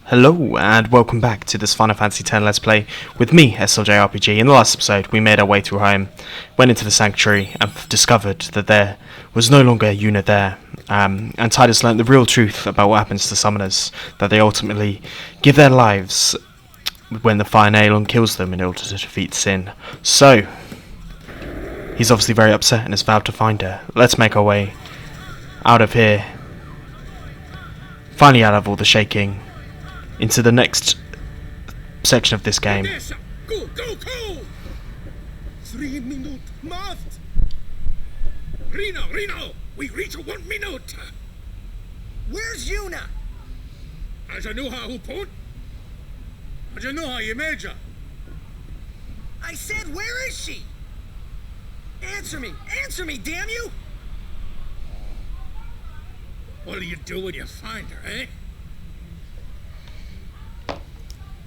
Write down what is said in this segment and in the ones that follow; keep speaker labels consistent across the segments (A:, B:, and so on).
A: Hello and welcome back to this Final Fantasy X Let's Play with me, JRPG. In the last episode we made our way through home, went into the sanctuary and discovered that there was no longer a unit there, and Tidus learnt the real truth about what happens to summoners, that they ultimately give their lives when the Fire Nailon kills them in order to defeat sin. So, he's obviously very upset and has vowed to find her. Let's make our way out of here, finally out of all the shaking, into the next section of this game.
B: Go! 3 minute must. Reno, we reach 1 minute.
C: Where's Yuna?
B: Ajanuha hupon? Ajanuha Yemeja.
C: I said, where is she? Answer me, damn you!
B: What'll you do when you find her, eh?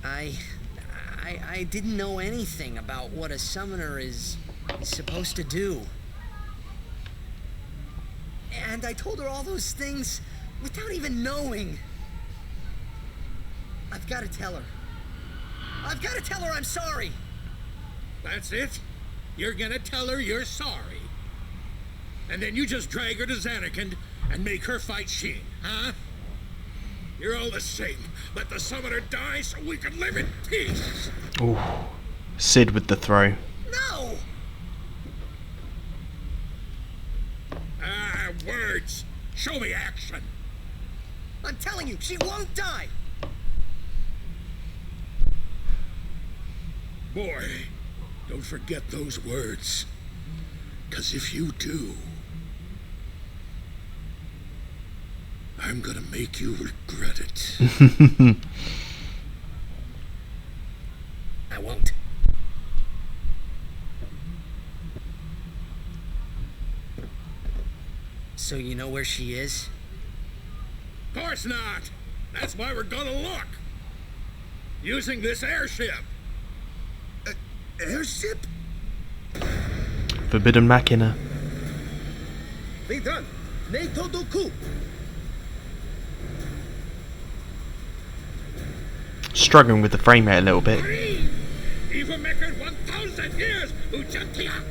C: I didn't know anything about what a summoner is supposed to do. And I told her all those things without even knowing. I've got to tell her. I'm sorry.
B: That's it? You're gonna tell her you're sorry. And then you just drag her to Zanarkand and make her fight Sheen, huh? You're all the same. Let the summoner die so we can live in peace.
A: Ooh, Sid with the throw.
C: No!
B: Words. Show me action.
C: I'm telling you, she won't die.
B: Boy, don't forget those words. 'Cause if you do, I'm gonna make you regret it.
C: I won't. So you know where she is?
B: Of course not. That's why we're gonna look. Using this airship. Airship?
A: Forbidden Machina.
B: Vidran, Neito Doku.
A: Struggling with the frame rate a little bit.
B: Even make it 1,000 years, Ujantia.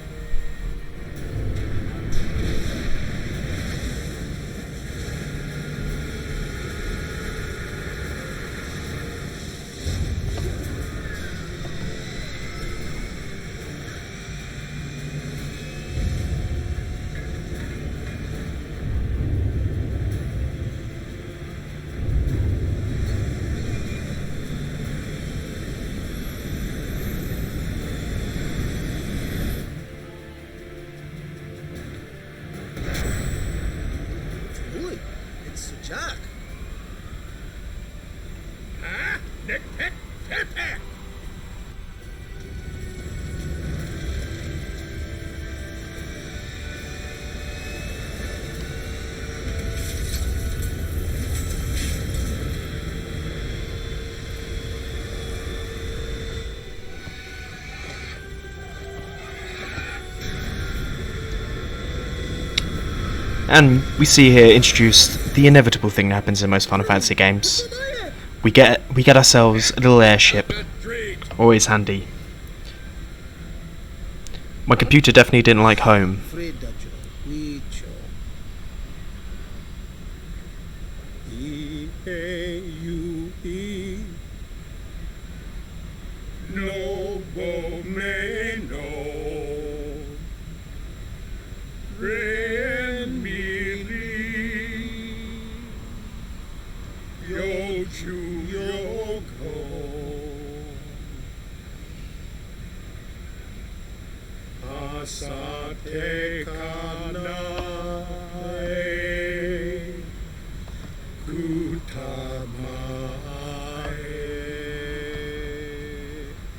C: Jack.
B: Huh? Nick, pick.
A: And we see here introduced the inevitable thing that happens in most Final Fantasy games. We get ourselves a little airship. Always handy. My computer definitely didn't like home.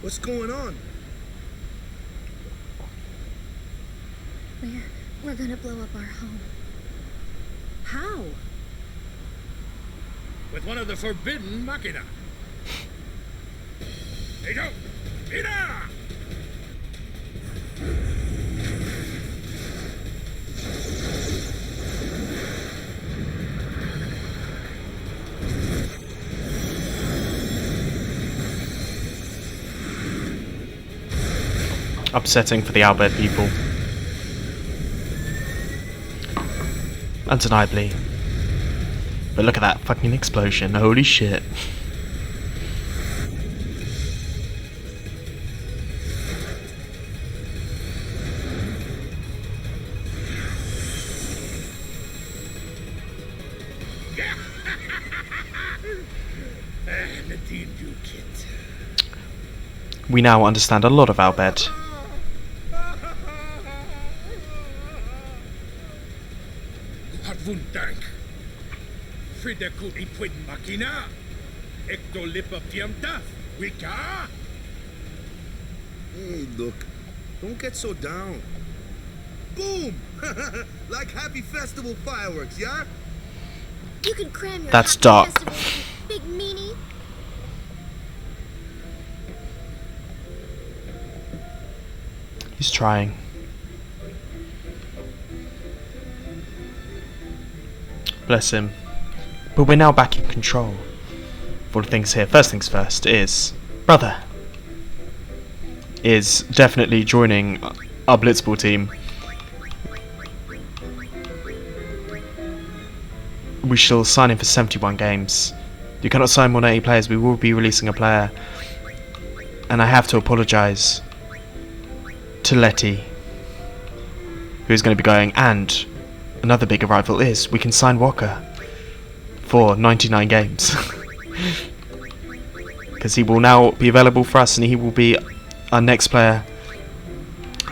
B: What's going on?
D: We're gonna blow up our home. How?
B: With one of the forbidden Machina. Hey, go! Mira!
A: upsetting for the Albed people. Undeniably. But look at that fucking explosion, holy shit. We now understand a lot of Albed.
B: Dank. Fridekut ipwin Machina. Ektolipa piemta. Wika.
E: Hey, look. Don't get so down. Boom! Like happy festival fireworks, yeah?
D: You can cram your
A: That's
D: happy
A: dark.
D: festival, you big meanie.
A: He's trying. Bless him. But we're now back in control of all the things here. First things first is brother is definitely joining our Blitzball team. We shall sign in for 71 games. You cannot sign more than 80 players. We will be releasing a player. And I have to apologise to Letty, who's going to be going, and another big arrival is we can sign Walker for 99 games. Because he will now be available for us and he will be our next player.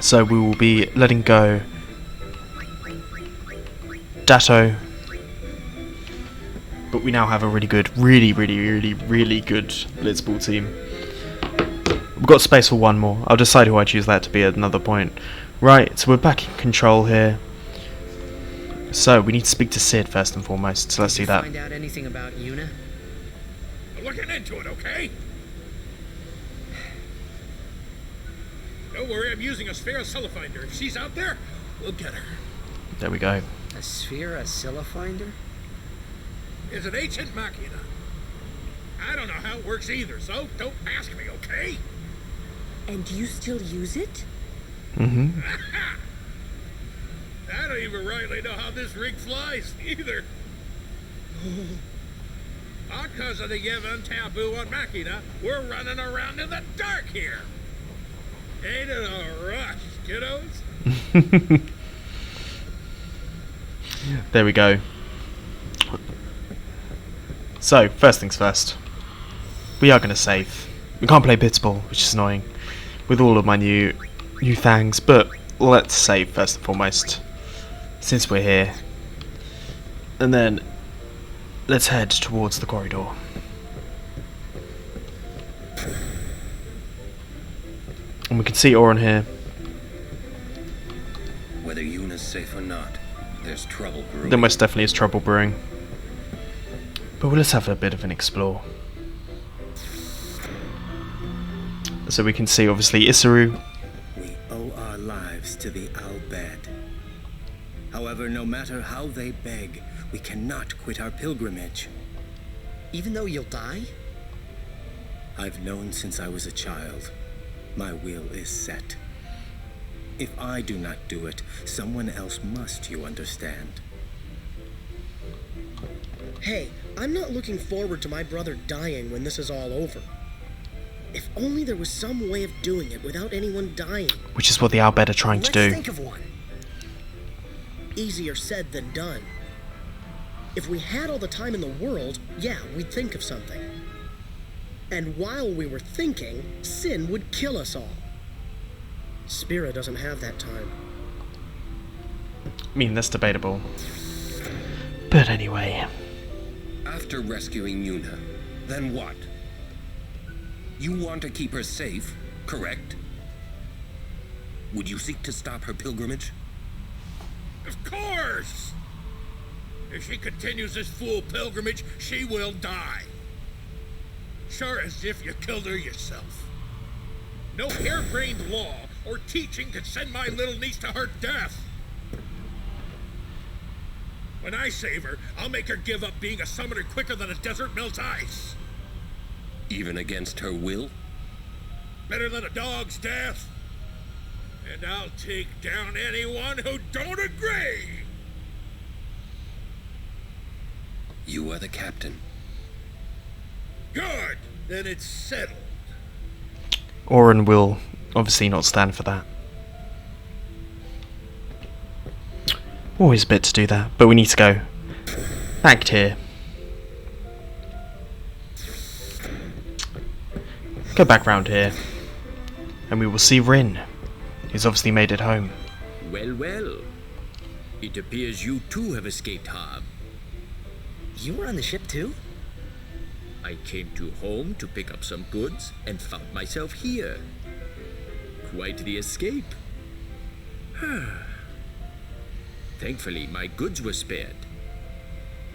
A: So we will be letting go Datto. But we now have a really good, really good Blitzball team. We've got space for one more. I'll decide who I choose that to be at another point. Right, so we're back in control here. So we need to speak to Sid first and foremost. So let's do that.
C: Find out anything about Yuna?
B: I'm looking into it, okay? Don't worry, I'm using a Spira finder. If she's out there, we'll get her.
A: There we go.
C: A Spira finder?
B: It's an ancient Machina. I don't know how it works either, so don't ask me, okay?
F: And do you still use it?
A: Mm-hmm.
B: I don't even rightly know how this rig flies, either. Because of the given taboo on Machina, we're running around in the dark here. Ain't it a rush, kiddos?
A: There we go. So, first things first. We are going to save. We can't play Blitzball, which is annoying, with all of my new things, but let's save first and foremost, since we're here. And then, let's head towards the corridor. And we can see Auron here.
G: Whether Yuna's safe or not, there's trouble brewing.
A: There most definitely is trouble brewing. But let's have a bit of an explore. So we can see, obviously, Isaru.
H: We owe our lives to the Bhed. However, no matter how they beg, we cannot quit our pilgrimage.
C: Even though you'll die?
H: I've known since I was a child. My will is set. If I do not do it, someone else must, you understand.
C: Hey, I'm not looking forward to my brother dying when this is all over. If only there was some way of doing it without anyone dying.
A: Which is what the Bhed are trying to do.
C: Let's think of one. Easier said than done. If we had all the time in the world, yeah, we'd think of something. And while we were thinking, sin would kill us all. Spira doesn't have that time.
A: I mean, that's debatable. But anyway.
G: After rescuing Yuna, then what? You want to keep her safe, correct? Would you seek to stop her pilgrimage?
B: Of course! If she continues this fool pilgrimage, she will die. Sure as if you killed her yourself. No harebrained law or teaching can send my little niece to her death. When I save her, I'll make her give up being a summoner quicker than a desert melts ice.
G: Even against her will?
B: Better than a dog's death. And I'll take down anyone who don't agree!
G: You are the captain.
B: Good! Then it's settled.
A: Auron will obviously not stand for that. Always a bit to do that, but we need to go back here. Go back round here, and we will see Rin. He's obviously made it home.
I: Well, well. It appears you too have escaped harm.
C: You were on the ship too?
I: I came to home to pick up some goods and found myself here. Quite the escape. Thankfully, my goods were spared.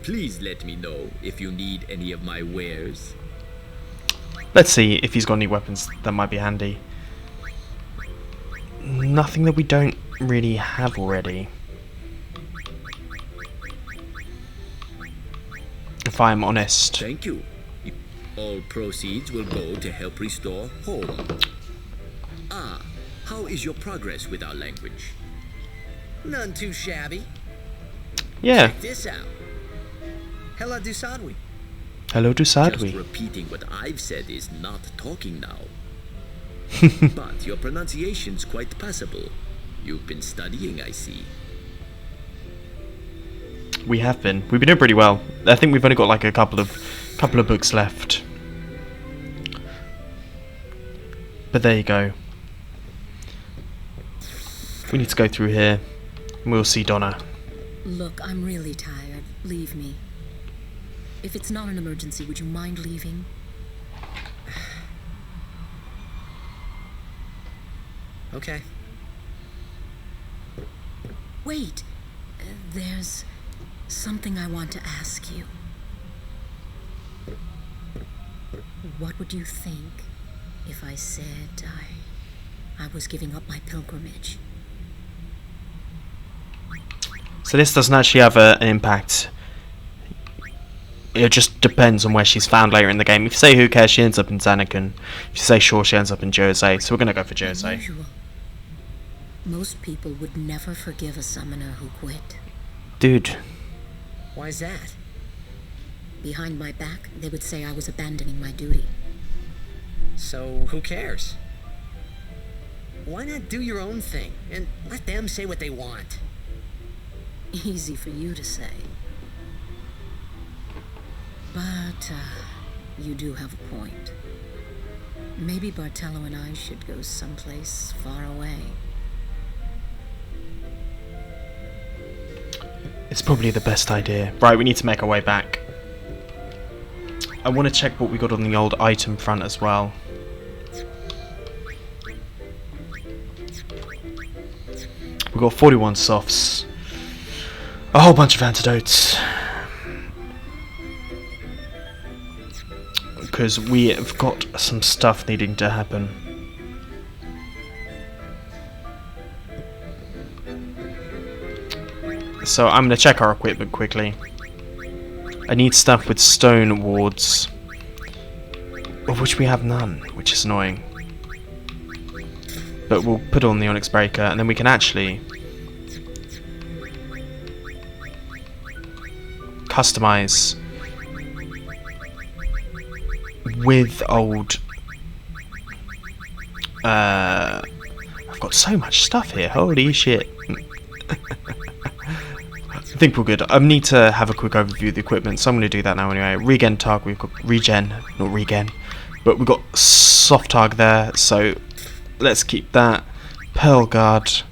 I: Please let me know if you need any of my wares.
A: Let's see if he's got any weapons that might be handy. Nothing that we don't really have already. If I'm honest.
I: Thank you. All proceeds will go to help restore home. Ah, how is your progress with our language?
C: None too shabby.
A: Yeah.
C: Check this out. Hela Dusadwi.
A: Hello to
I: Just
A: Sadwi.
I: repeating what I've said is not talking now. But your pronunciation's quite passable. You've been studying, I see.
A: We have been. We've been doing pretty well. I think we've only got like a couple of books left. But there you go. We need to go through here. And we'll see Donna.
F: Look, I'm really tired. Leave me. If it's not an emergency, would you mind leaving?
C: Okay.
F: Wait. There's something I want to ask you. What would you think if I said I was giving up my pilgrimage?
A: So this doesn't actually have an impact. It just depends on where she's found later in the game. If you say who cares, she ends up in Zanarkand. If you say sure, she ends up in Jose. So we're going to go for Jose.
F: Unusual. Most people would never forgive a summoner who quit.
A: Dude.
C: Why's that?
F: Behind my back, they would say I was abandoning my duty.
C: So who cares? Why not do your own thing and let them say what they want?
F: Easy for you to say. But, you do have a point. Maybe Bartello and I should go someplace far away.
A: It's probably the best idea. Right, we need to make our way back. I want to check what we got on the old item front as well. We've got 41 softs. A whole bunch of antidotes. Because we have got some stuff needing to happen. So I'm going to check our equipment quickly. I need stuff with stone wards, of which we have none, which is annoying. But we'll put on the Onyx Breaker, and then we can actually customize with old... I've got so much stuff here, holy shit. I think we're good. I need to have a quick overview of the equipment, so I'm going to do that now anyway. Regen Targ, we've got regen, not regen, but we've got soft Targ there, so let's keep that. Pearl Guard.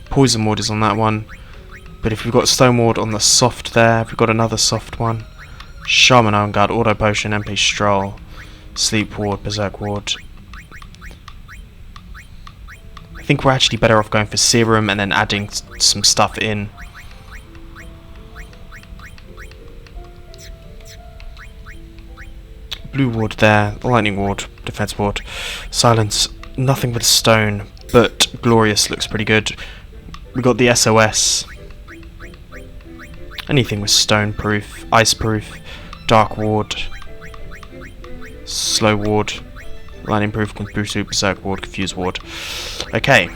A: Poison Ward is on that one, but if we've got Stone Ward on the soft there, we've got another soft one. Shaman Iron Guard, Auto Potion, MP Stroll, Sleep Ward, Berserk Ward. I think we're actually better off going for Serum and then adding some stuff in. Blue Ward there, Lightning Ward, Defense Ward, Silence, nothing with Stone, but Glorious looks pretty good. We got the SOS. Anything with Stone Proof, Ice Proof, Dark Ward, Slow Ward, Lightning Proof, Pursuit, Berserk Ward, Confuse Ward. Okay.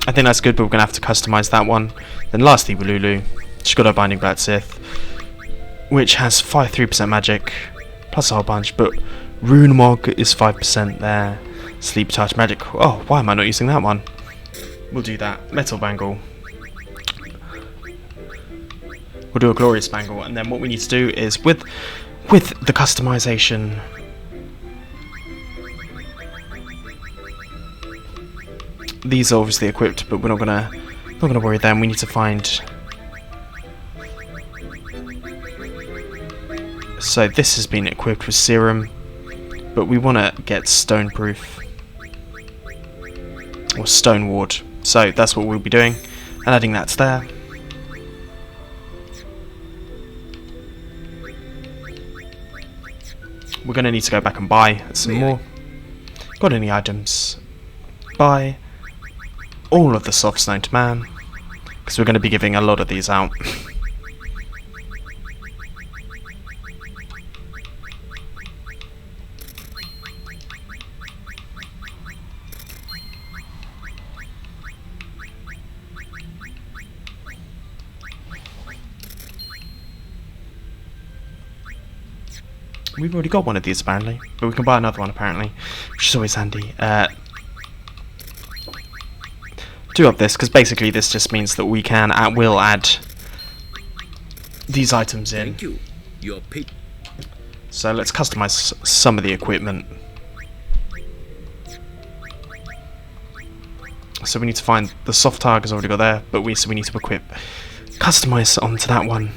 A: I think that's good, but we're going to have to customize that one. Then lastly, Walulu. She's got her Binding Black Sith, which has 3% magic, plus a whole bunch, but Rune Mog is 5% there. Sleep Touch, Magic. Oh, why am I not using that one? We'll do that. Metal Bangle. We'll do a Glorious Bangle, and then what we need to do is with the customization. These are obviously equipped, but we're not gonna worry them. We need to find. So this has been equipped with Serum, but we want to get Stone Proof or Stone Ward. So that's what we'll be doing, and adding that to there. We're gonna need to go back and buy some more. Got any items? Buy all of the softs known to man, because we're going to be giving a lot of these out. We've already got one of these apparently, but we can buy another one apparently, which is always handy. Do up this, because basically this just means that we can at will add these items in.
I: Thank you. Your pick.
A: So let's customize some of the equipment. So we need to find the soft target's already got there, but we need to customize onto that one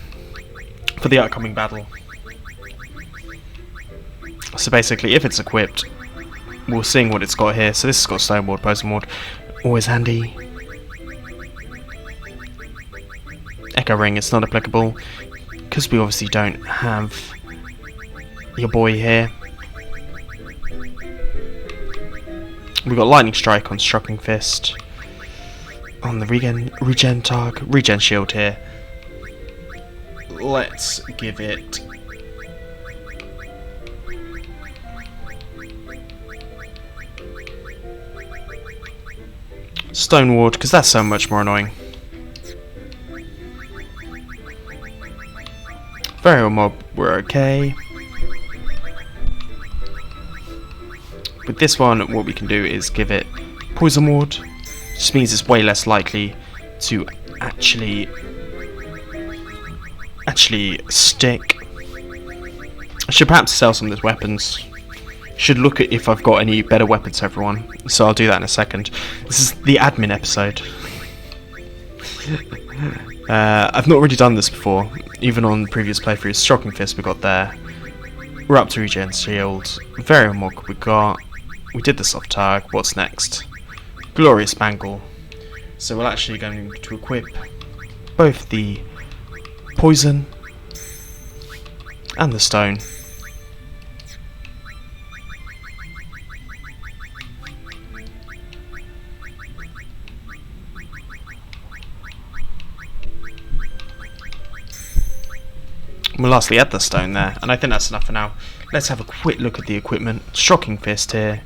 A: for the upcoming battle. So basically, if it's equipped, we're seeing what it's got here. So this has got Stone Ward, Poison Ward, always handy. Echo Ring, it's not applicable because we obviously don't have your boy here. We've got Lightning Strike on Striking Fist, on the regen shield here. Let's give it Stone Ward, because that's so much more annoying. Burial Mob, we're okay. With this one, what we can do is give it Poison Ward. Just means it's way less likely to actually stick. I should perhaps sell some of those weapons. Should look at if I've got any better weapons for everyone. So I'll do that in a second. This is the admin episode. I've not really done this before. Even on previous playthroughs. Striking Fist we got there. We're up to Regen Shield. Varial Mog we got. We did the soft tag. What's next? Glorious Bangle. So we're actually going to equip both the Poison and the Stone. We'll lastly add the Stone there, and I think that's enough for now. Let's have a quick look at the equipment. Shocking Fist here.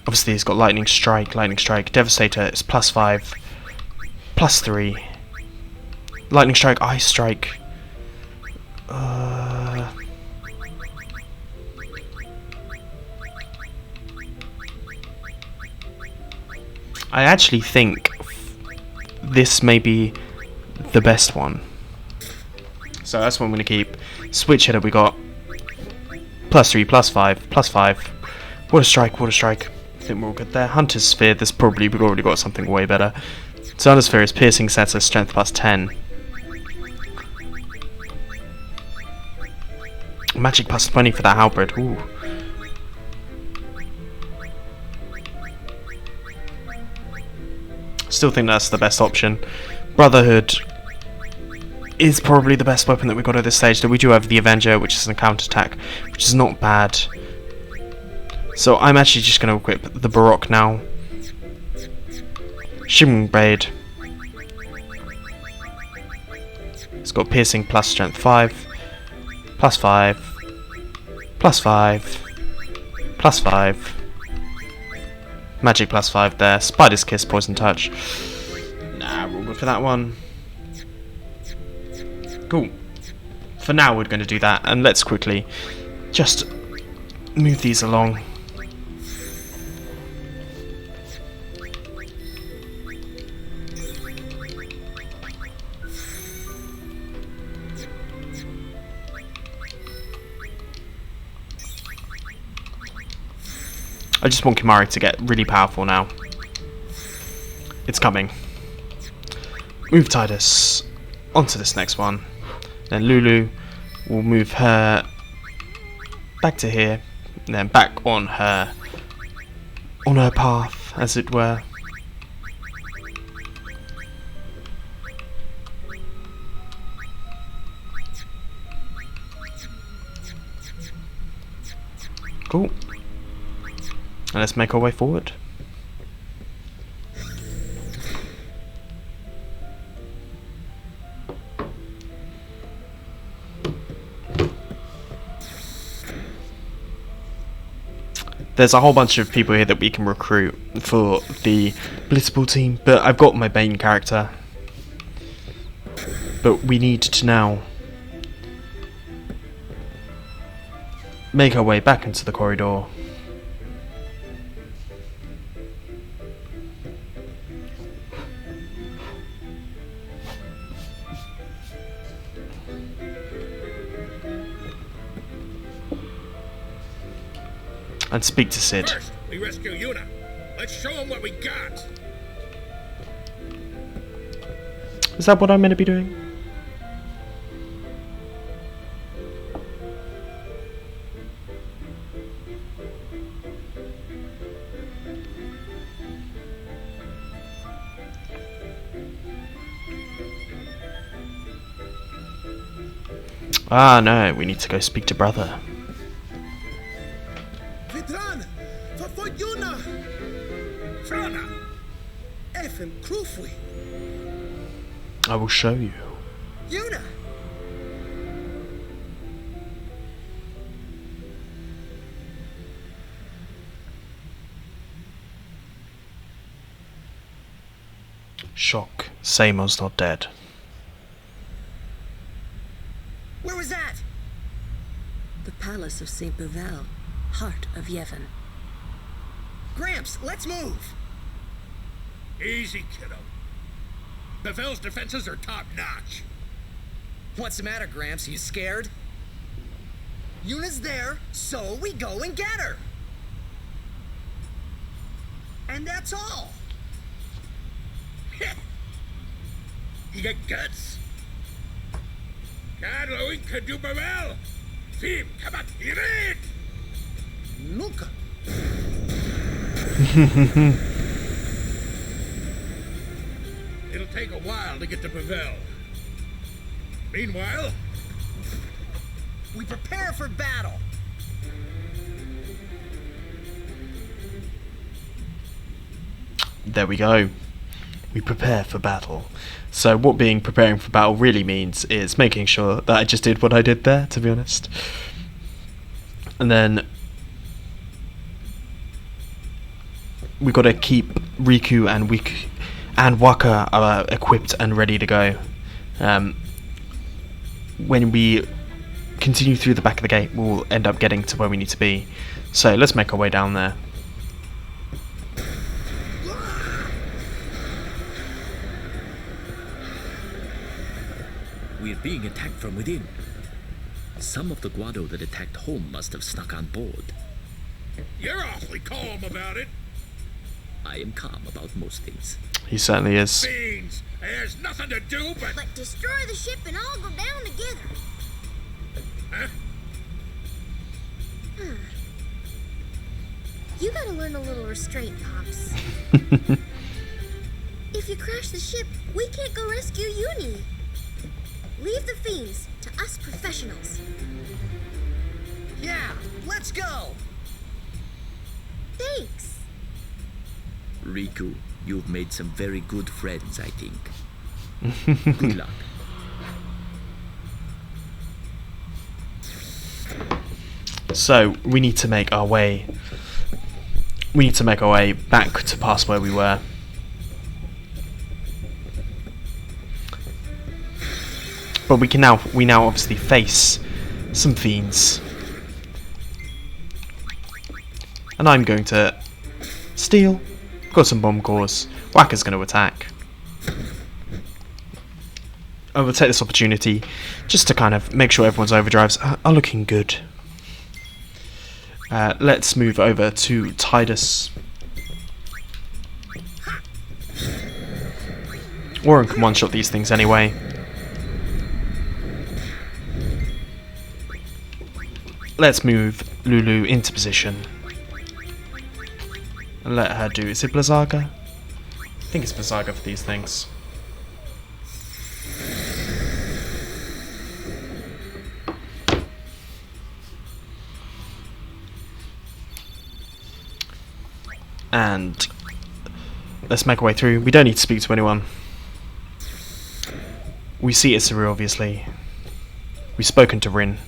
A: Obviously it's got Lightning Strike, Devastator, it's +5, +3. Lightning Strike, Ice Strike. I actually think this may be the best one. So that's what I'm going to keep. Switch Hitter we got +3, +5, +5. Water Strike. I think we're all good there. Hunter's Sphere, we've already got something way better. Hunter's Sphere is Piercing Sets us Strength +10. Magic +20 for that Halberd. Ooh. Still think that's the best option. Brotherhood is probably the best weapon that we've got at this stage. Though we do have the Avenger, which is an counterattack, which is not bad. So I'm actually just going to equip the Baroque now. Shimmering Blade. It's got piercing plus strength 5, plus 5, plus 5, plus 5. Magic plus 5 there. Spider's Kiss, Poison Touch. Nah, we're all good for that one. Cool. For now, we're going to do that, and let's quickly just move these along. I just want Kimari to get really powerful now. It's coming. Move Tidus onto this next one. Then Lulu will move her back to here, and then back on her path, as it were. Cool. And let's make our way forward. There's a whole bunch of people here that we can recruit for the Blitzball team, but I've got my main character. But we need to now make our way back into the corridor. And speak to Sid.
B: First, we rescue Yuna. Let's show him what we got.
A: Is that what I'm meant to be doing? Ah, no, we need to go speak to brother.
E: Vitran! For Yuna!
B: Frana!
E: Effen Krufwi!
A: I will show you.
E: Yuna!
A: Shock. Seymour's not dead.
F: Where was that? The Palace of St. Beuvel, heart of Yevon.
C: Gramps, let's move!
B: Easy, kiddo. Bevel's defenses are top-notch.
C: What's the matter, Gramps? You scared? Yuna's there, so we go and get her! And that's all!
B: You got guts. Carlo could do Bevel. Fim, come on, eat it!
E: Nunca!
B: It'll take a while to get to Bevel. Meanwhile,
C: We prepare for battle!
A: There we go. We prepare for battle. So what being preparing for battle really means is making sure that I just did what I did there, to be honest. And then we got to keep Riku and Waka equipped and ready to go. When we continue through the back of the gate, we'll end up getting to where we need to be. So let's make our way down there.
I: We're being attacked from within. Some of the Guado that attacked home must have snuck on board.
B: you're awfully calm about it.
I: I am calm about most things.
A: He certainly is.
B: Beans, there's nothing to do but...
D: But destroy the ship and all go down together.
B: Huh?
D: You gotta learn a little restraint, Pops. If you crash the ship, we can't go rescue Uni. Leave the fiends to us professionals.
C: Yeah, let's go!
D: Thanks.
I: Riku, you've made some very good friends, I think. Good luck.
A: So we need to make our way. We need to make our way back to past where we were. But we now obviously face some fiends. And I'm going to steal. Got some bomb cores. Whacker's going to attack. I will take this opportunity just to kind of make sure everyone's overdrives are looking good. Let's move over to Tidus. Auron can one-shot these things anyway. Let's move Lulu into position. And let her do... Is it Blizzaga? I think it's Blizzaga for these things. And let's make our way through. We don't need to speak to anyone. We see Isuru, obviously. We've spoken to Rin.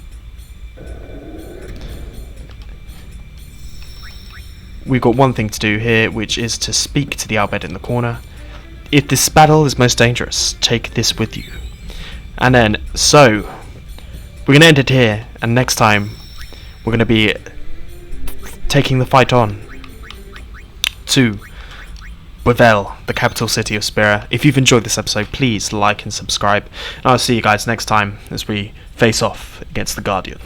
A: We've got one thing to do here, which is to speak to the Bhed in the corner. If this battle is most dangerous, take this with you. And then, so, we're going to end it here, and next time, we're going to be taking the fight on to Bhed, the capital city of Spira. If you've enjoyed this episode, please like and subscribe, and I'll see you guys next time as we face off against the Guardian.